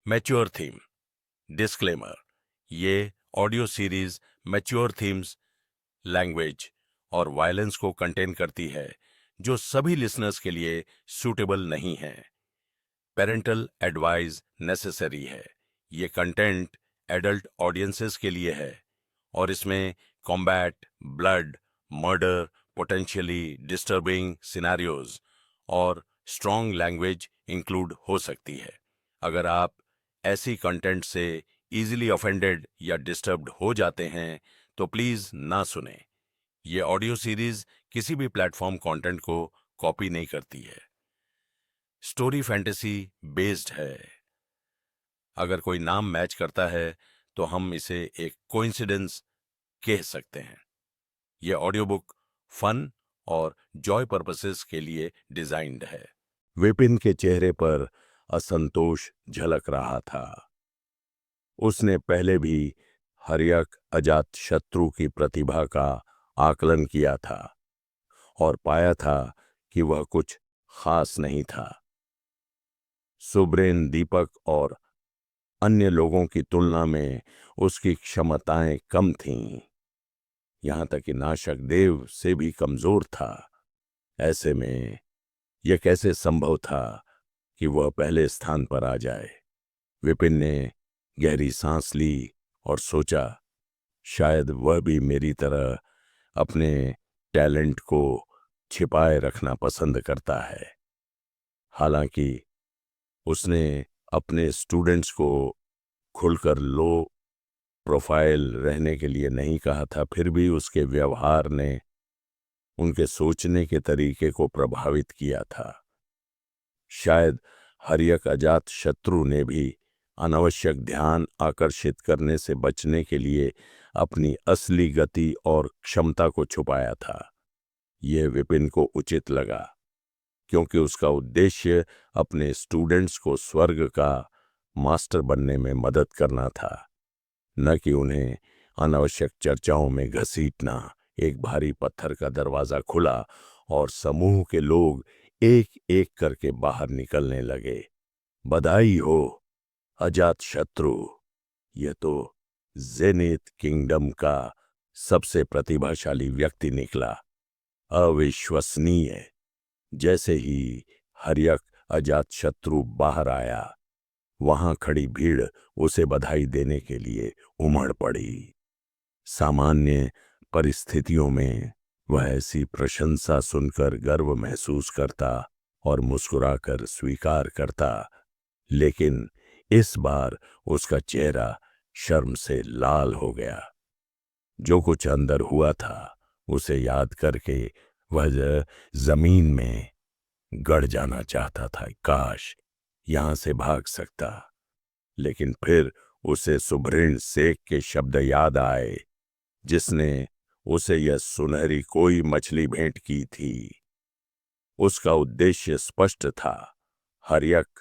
Mature theme. Disclaimer, ये audio series mature themes, language और violence को कंटेन करती है जो सभी लिसनर्स के लिए सूटेबल नहीं है। पेरेंटल एडवाइस नेसेसरी है। ये कंटेंट एडल्ट ऑडियंसेस के लिए है और इसमें combat, blood, murder, potentially disturbing scenarios और स्ट्रॉन्ग लैंग्वेज इंक्लूड हो सकती है। अगर आप ऐसी कंटेंट से इजीली ऑफेंडेड या डिस्टर्ब्ड हो जाते हैं तो प्लीज ना सुने। ये ऑडियो सीरीज किसी भी प्लेटफॉर्म कंटेंट को कॉपी नहीं करती है। स्टोरी फैंटेसी बेस्ड है। अगर कोई नाम मैच करता है तो हम इसे एक कोइंसिडेंस कह सकते हैं। यह ऑडियो बुक फन और जॉय पर्पसेस के लिए डिजाइन्ड है। विपिन के चेहरे पर असंतोष झलक रहा था। उसने पहले भी हर्यक अजातशत्रु की प्रतिभा का आकलन किया था और पाया था कि वह कुछ खास नहीं था। सुब्रेन, दीपक और अन्य लोगों की तुलना में उसकी क्षमताएं कम थीं। यहां तक कि नाशक देव से भी कमजोर था। ऐसे में यह कैसे संभव था कि वह पहले स्थान पर आ जाए? विपिन ने गहरी सांस ली और सोचा, शायद वह भी मेरी तरह अपने टैलेंट को छिपाए रखना पसंद करता है। हालांकि उसने अपने स्टूडेंट्स को खुलकर लो प्रोफाइल रहने के लिए नहीं कहा था, फिर भी उसके व्यवहार ने उनके सोचने के तरीके को प्रभावित किया था। शायद हर्यक अजातशत्रु ने भी अनावश्यक ध्यान आकर्षित करने से बचने के लिए अपनी असली गति और क्षमता को छुपाया था। यह विपिन को उचित लगा, क्योंकि उसका उद्देश्य अपने स्टूडेंट्स को स्वर्ग का मास्टर बनने में मदद करना था, न कि उन्हें अनावश्यक चर्चाओं में घसीटना। एक भारी पत्थर का दरवाजा खुला और समूह के लोग एक एक करके बाहर निकलने लगे। बधाई हो अजातशत्रु, यह तो जेनिथ किंगडम का सबसे प्रतिभाशाली व्यक्ति निकला। अविश्वसनीय। जैसे ही हर्यक अजातशत्रु बाहर आया, वहां खड़ी भीड़ उसे बधाई देने के लिए उमड़ पड़ी। सामान्य परिस्थितियों में वह ऐसी प्रशंसा सुनकर गर्व महसूस करता और मुस्कुराकर स्वीकार करता, लेकिन इस बार उसका चेहरा शर्म से लाल हो गया। जो कुछ अंदर हुआ था उसे याद करके वह जमीन में गड़ जाना चाहता था। काश यहां से भाग सकता। लेकिन फिर उसे सुभ्रेण शेख के शब्द याद आए, जिसने उसे यह सुनहरी कोई मछली भेंट की थी। उसका उद्देश्य स्पष्ट था। हर्यक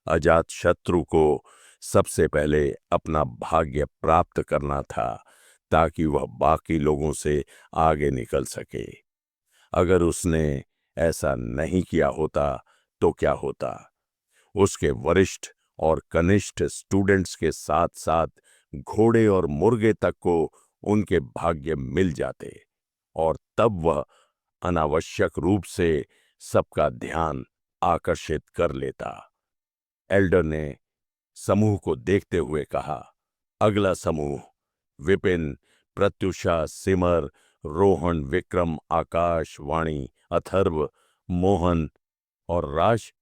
अजातशत्रु को सबसे पहले अपना भाग्य प्राप्त करना था, ताकि वह बाकी लोगों से आगे निकल सके। अगर उसने ऐसा नहीं किया होता तो क्या होता? उसके वरिष्ठ और कनिष्ठ स्टूडेंट्स के साथ साथ घोड़े और मुर्गे तक को उनके भाग्य मिल जाते और तब वह अनावश्यक रूप से सबका ध्यान आकर्षित कर लेता। एल्डर ने समूह को देखते हुए कहा, अगला समूह विपिन, प्रत्युषा, सिमर, रोहन, विक्रम, आकाश, वाणी, अथर्व, मोहन और राज।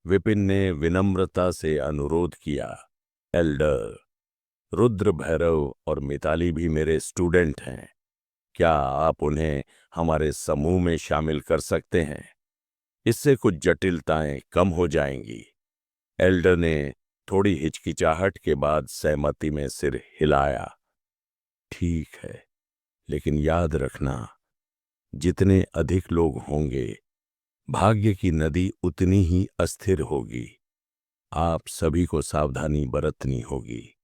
विपिन ने विनम्रता से अनुरोध किया, एल्डर, रुद्र, भैरव और मिताली भी मेरे स्टूडेंट हैं। क्या आप उन्हें हमारे समूह में शामिल कर सकते हैं? इससे कुछ जटिलताएं कम हो जाएंगी। एल्डर ने थोड़ी हिचकिचाहट के बाद सहमति में सिर हिलाया। ठीक है, लेकिन याद रखना, जितने अधिक लोग होंगे, भाग्य की नदी उतनी ही अस्थिर होगी। आप सभी को सावधानी बरतनी होगी।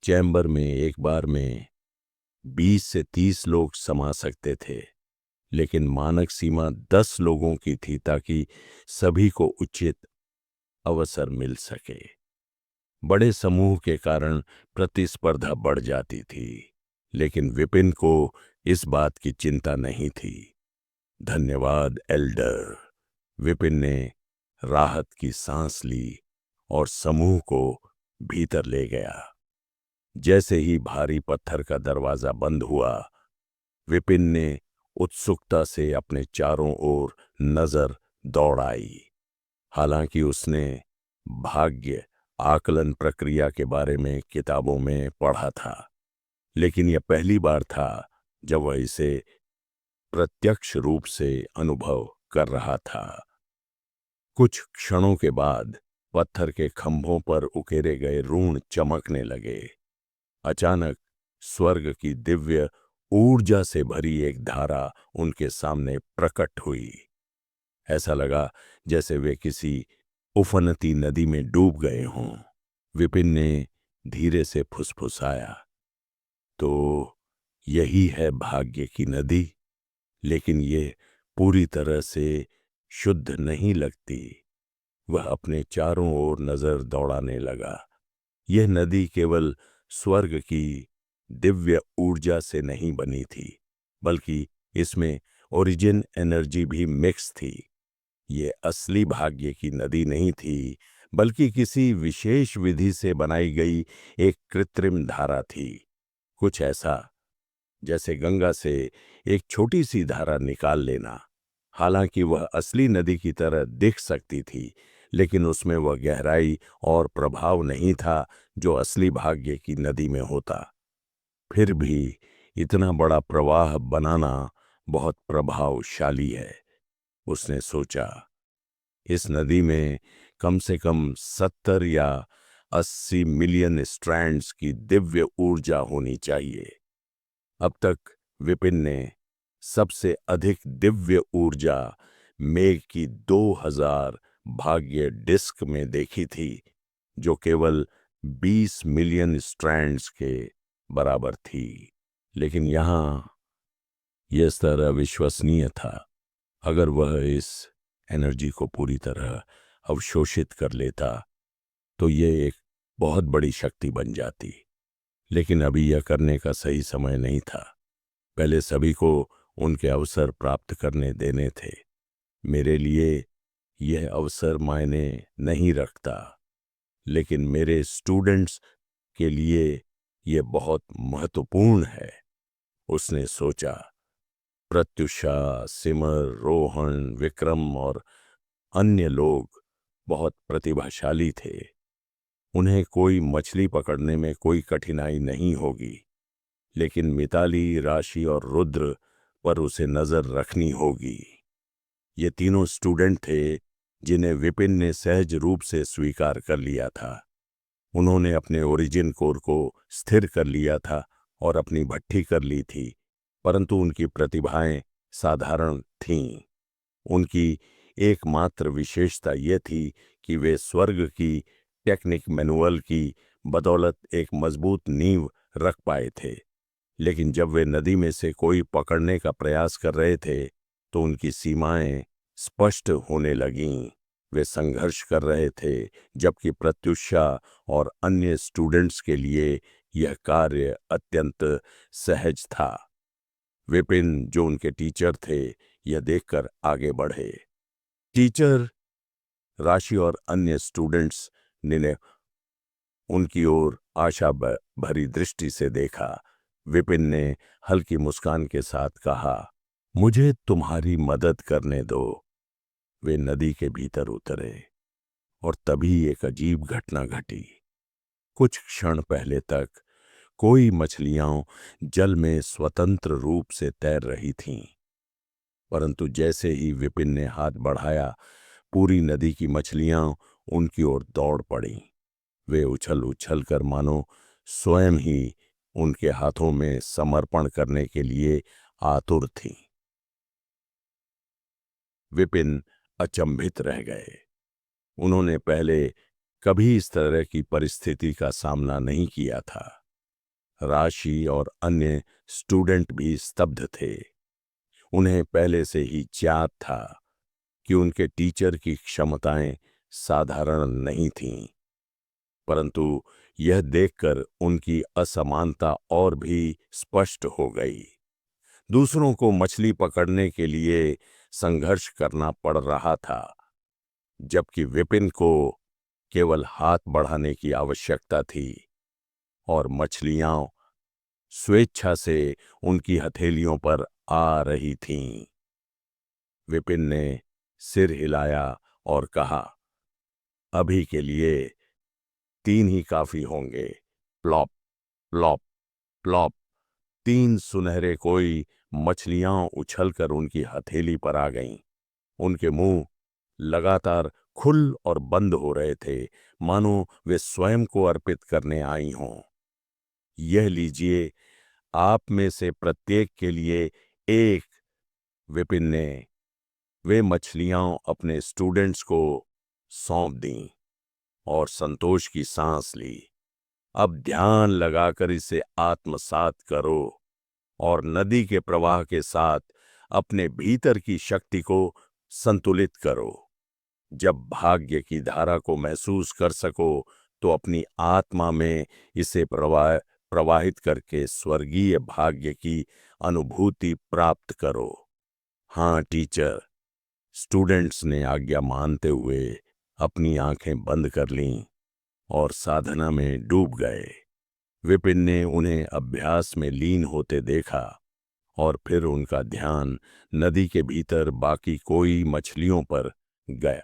चैम्बर में एक बार में 20 से 30 लोग समा सकते थे, लेकिन मानक सीमा 10 लोगों की थी, ताकि सभी को उचित अवसर मिल सके। बड़े समूह के कारण प्रतिस्पर्धा बढ़ जाती थी, लेकिन विपिन को इस बात की चिंता नहीं थी। धन्यवाद एल्डर। विपिन ने राहत की सांस ली और समूह को भीतर ले गया। जैसे ही भारी पत्थर का दरवाजा बंद हुआ, विपिन ने उत्सुकता से अपने चारों ओर नजर दौड़ाई। हालांकि उसने भाग्य आकलन प्रक्रिया के बारे में किताबों में पढ़ा था, लेकिन यह पहली बार था जब वह इसे प्रत्यक्ष रूप से अनुभव कर रहा था। कुछ क्षणों के बाद पत्थर के खंभों पर उकेरे गए रून चमकने लगे। अचानक स्वर्ग की दिव्य ऊर्जा से भरी एक धारा उनके सामने प्रकट हुई। ऐसा लगा जैसे वे किसी उफनती नदी में डूब गए हों। विपिन ने धीरे से फुसफुसाया, तो यही है भाग्य की नदी, लेकिन ये पूरी तरह से शुद्ध नहीं लगती। वह अपने चारों ओर नजर दौड़ाने लगा। यह नदी केवल स्वर्ग की दिव्य ऊर्जा से नहीं बनी थी, बल्कि इसमें ओरिजिन एनर्जी भी मिक्स थी। ये असली भाग्य की नदी नहीं थी, बल्कि किसी विशेष विधि से बनाई गई एक कृत्रिम धारा थी। कुछ ऐसा जैसे गंगा से एक छोटी सी धारा निकाल लेना। हालांकि वह असली नदी की तरह दिख सकती थी, लेकिन उसमें वह गहराई और प्रभाव नहीं था जो असली भाग्य की नदी में होता। फिर भी इतना बड़ा प्रवाह बनाना बहुत प्रभावशाली है, उसने सोचा। इस नदी में कम से कम 70 या 80 मिलियन स्ट्रैंड्स की दिव्य ऊर्जा होनी चाहिए। अब तक विपिन ने सबसे अधिक दिव्य ऊर्जा मेघ की 2000 भाग्य डिस्क में देखी थी, जो केवल 20 मिलियन स्ट्रैंड्स के बराबर थी। लेकिन यहां यह स्तर अविश्वसनीय था। अगर वह इस एनर्जी को पूरी तरह अवशोषित कर लेता तो यह एक बहुत बड़ी शक्ति बन जाती। लेकिन अभी यह करने का सही समय नहीं था। पहले सभी को उनके अवसर प्राप्त करने देने थे। मेरे लिए यह अवसर मायने नहीं रखता, लेकिन मेरे स्टूडेंट्स के लिए यह बहुत महत्वपूर्ण है, उसने सोचा। प्रत्युषा, सिमर, रोहन, विक्रम और अन्य लोग बहुत प्रतिभाशाली थे। उन्हें कोई मछली पकड़ने में कोई कठिनाई नहीं होगी, लेकिन मिताली, राशि और रुद्र पर उसे नजर रखनी होगी। ये तीनों स्टूडेंट थे जिन्हें विपिन ने सहज रूप से स्वीकार कर लिया था। उन्होंने अपने ओरिजिन कोर को स्थिर कर लिया था और अपनी भट्ठी कर ली थी, परंतु उनकी प्रतिभाएं साधारण थीं। उनकी एकमात्र विशेषता यह थी कि वे स्वर्ग की टेक्निक मैनुअल की बदौलत एक मजबूत नींव रख पाए थे। लेकिन जब वे नदी में से कोई पकड़ने का प्रयास कर रहे थे, तो उनकी सीमाएं स्पष्ट होने लगीं। वे संघर्ष कर रहे थे, जबकि प्रत्युषा और अन्य स्टूडेंट्स के लिए यह कार्य अत्यंत सहज था। विपिन, जो उनके टीचर थे, यह देखकर आगे बढ़े। टीचर, राशि और अन्य स्टूडेंट्स ने उनकी ओर आशा भरी दृष्टि से देखा। विपिन ने हल्की मुस्कान के साथ कहा, मुझे तुम्हारी मदद करने दो। वे नदी के भीतर उतरे और तभी एक अजीब घटना घटी। कुछ क्षण पहले तक कोई मछलियां जल में स्वतंत्र रूप से तैर रही थीं, परंतु जैसे ही विपिन ने हाथ बढ़ाया, पूरी नदी की मछलियां उनकी ओर दौड़ पड़ीं। वे उछल उछल कर मानो स्वयं ही उनके हाथों में समर्पण करने के लिए आतुर थीं। विपिन अचंभित रह गए। उन्होंने पहले कभी इस तरह की परिस्थिति का सामना नहीं किया था। राशि और अन्य स्टूडेंट भी स्तब्ध थे। उन्हें पहले से ही ज्ञात था कि उनके टीचर की क्षमताएं साधारण नहीं थीं। परंतु यह देखकर उनकी असमानता और भी स्पष्ट हो गई। दूसरों को मछली पकड़ने के लिए संघर्ष करना पड़ रहा था, जबकि विपिन को केवल हाथ बढ़ाने की आवश्यकता थी और मछलियां स्वेच्छा से उनकी हथेलियों पर आ रही थीं। विपिन ने सिर हिलाया और कहा, अभी के लिए 3 ही काफी होंगे। Plop plop plop. 3 सुनहरे कोई मछलियां उछलकर उनकी हथेली पर आ गईं। उनके मुंह लगातार खुल और बंद हो रहे थे, मानो वे स्वयं को अर्पित करने आई हों। यह लीजिए, आप में से प्रत्येक के लिए एक। विपिन ने वे मछलियां अपने स्टूडेंट्स को सौंप दीं और संतोष की सांस ली। अब ध्यान लगाकर इसे आत्मसात करो और नदी के प्रवाह के साथ अपने भीतर की शक्ति को संतुलित करो। जब भाग्य की धारा को महसूस कर सको तो अपनी आत्मा में इसे प्रवाहित करके स्वर्गीय भाग्य की अनुभूति प्राप्त करो। हाँ टीचर। स्टूडेंट्स ने आज्ञा मानते हुए अपनी आंखें बंद कर लीं और साधना में डूब गए। विपिन ने उन्हें अभ्यास में लीन होते देखा और फिर उनका ध्यान नदी के भीतर बाकी कोई मछलियों पर गया।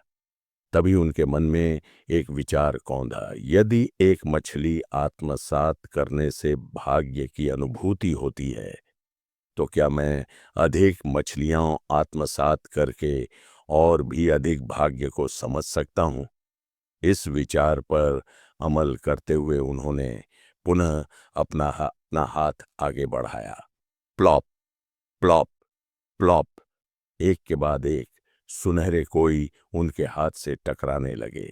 तभी उनके मन में एक विचार कौंधा, यदि एक मछली आत्मसात करने से भाग्य की अनुभूति होती है, तो क्या मैं अधिक मछलियां आत्मसात करके और भी अधिक भाग्य को समझ सकता हूं? इस विचार पर अमल करते हुए उन्होंने पुनः अपना हाथ आगे बढ़ाया। Plop plop plop. एक के बाद एक सुनहरे कोई उनके हाथ से टकराने लगे,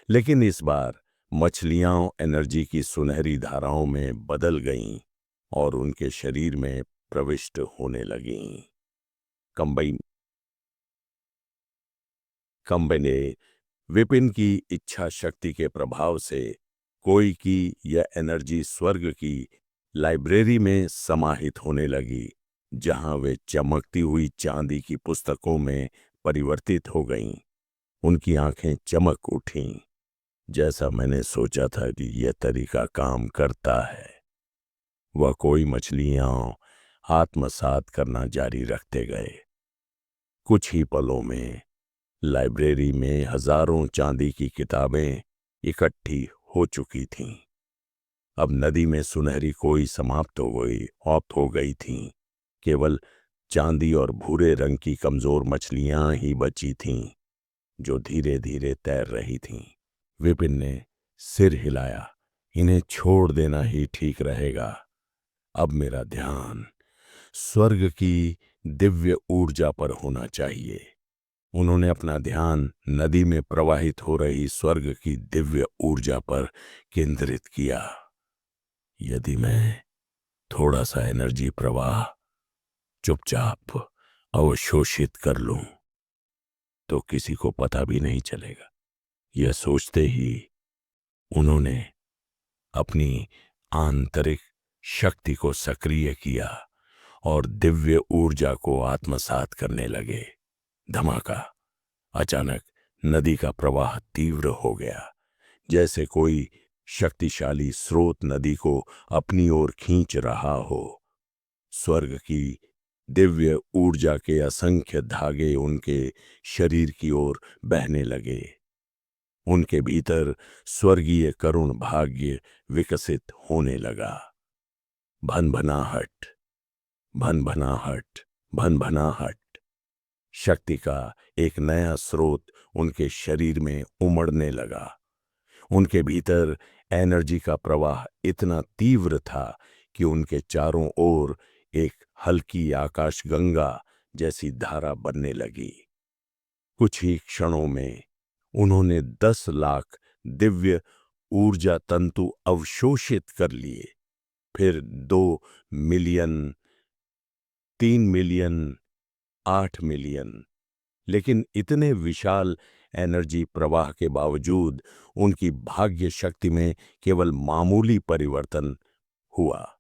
लेकिन इस बार मछलियां एनर्जी की सुनहरी धाराओं में बदल गईं और उनके शरीर में प्रविष्ट होने लगीं। कंबे ने विपिन की इच्छा शक्ति के प्रभाव से कोई की यह एनर्जी स्वर्ग की लाइब्रेरी में समाहित होने लगी, जहां वे चमकती हुई चांदी की पुस्तकों में परिवर्तित हो गईं। उनकी आंखें चमक उठीं। जैसा मैंने सोचा था कि यह तरीका काम करता है। वह कोई मछलियां आत्मसात करना जारी रखते गए। कुछ ही पलों में लाइब्रेरी में हजारों चांदी की किताबें इकट्ठी हो चुकी थीं। अब नदी में सुनहरी कोई समाप्त हो गई थीं। केवल चांदी और भूरे रंग की कमजोर मछलियां ही बची थीं, जो धीरे धीरे तैर रही थीं। विपिन ने सिर हिलाया, इन्हें छोड़ देना ही ठीक रहेगा। अब मेरा ध्यान स्वर्ग की दिव्य ऊर्जा पर होना चाहिए। उन्होंने अपना ध्यान नदी में प्रवाहित हो रही स्वर्ग की दिव्य ऊर्जा पर केंद्रित किया। यदि मैं थोड़ा सा एनर्जी प्रवाह चुपचाप अवशोषित कर लूं, तो किसी को पता भी नहीं चलेगा। यह सोचते ही उन्होंने अपनी आंतरिक शक्ति को सक्रिय किया और दिव्य ऊर्जा को आत्मसात करने लगे। धमाका। अचानक नदी का प्रवाह तीव्र हो गया, जैसे कोई शक्तिशाली स्रोत नदी को अपनी ओर खींच रहा हो। स्वर्ग की दिव्य ऊर्जा के असंख्य धागे उनके शरीर की ओर बहने लगे। उनके भीतर स्वर्गीय करुण भाग्य विकसित होने लगा। भनभनाहट, भनभनाहट, भनभनाहट। शक्ति का एक नया स्रोत उनके शरीर में उमड़ने लगा। उनके भीतर एनर्जी का प्रवाह इतना तीव्र था कि उनके चारों ओर एक हल्की आकाशगंगा जैसी धारा बनने लगी। कुछ ही क्षणों में उन्होंने 10 लाख दिव्य ऊर्जा तंतु अवशोषित कर लिए। फिर 2 मिलियन, 3 मिलियन, 8 मिलियन। लेकिन इतने विशाल एनर्जी प्रवाह के बावजूद उनकी भाग्य शक्ति में केवल मामूली परिवर्तन हुआ।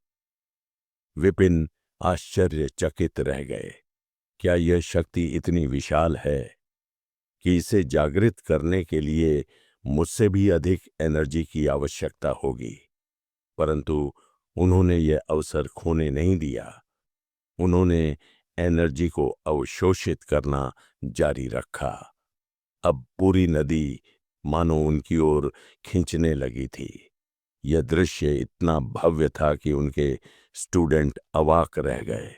विपिन आश्चर्यचकित रह गए। क्या यह शक्ति इतनी विशाल है कि इसे जागृत करने के लिए मुझसे भी अधिक एनर्जी की आवश्यकता होगी? परंतु उन्होंने यह अवसर खोने नहीं दिया। उन्होंने एनर्जी को अवशोषित करना जारी रखा। अब पूरी नदी मानो उनकी ओर खींचने लगी थी। यह दृश्य इतना भव्य था कि उनके स्टूडेंट अवाक रह गए।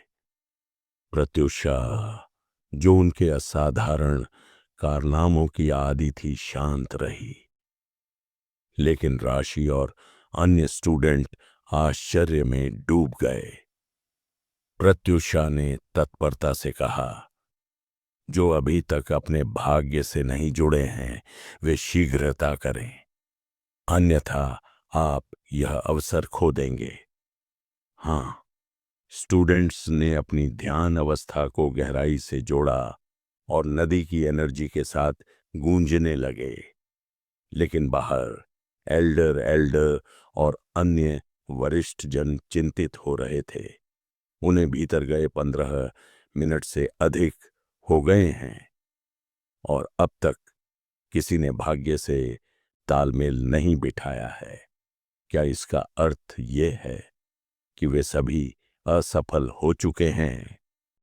प्रत्युषा, जो उनके असाधारण कारनामों की आदि थी, शांत रही। लेकिन राशि और अन्य स्टूडेंट आश्चर्य में डूब गए। प्रत्युषा ने तत्परता से कहा, जो अभी तक अपने भाग्य से नहीं जुड़े हैं वे शीघ्रता करें, अन्यथा आप यह अवसर खो देंगे। हाँ, स्टूडेंट्स ने अपनी ध्यान अवस्था को गहराई से जोड़ा और नदी की एनर्जी के साथ गूंजने लगे। लेकिन बाहर एल्डर एल्डर और अन्य वरिष्ठ जन चिंतित हो रहे थे। उन्हें भीतर गए 15 मिनट से अधिक हो गए हैं और अब तक किसी ने भाग्य से तालमेल नहीं बिठाया है। क्या इसका अर्थ ये है कि वे सभी असफल हो चुके हैं?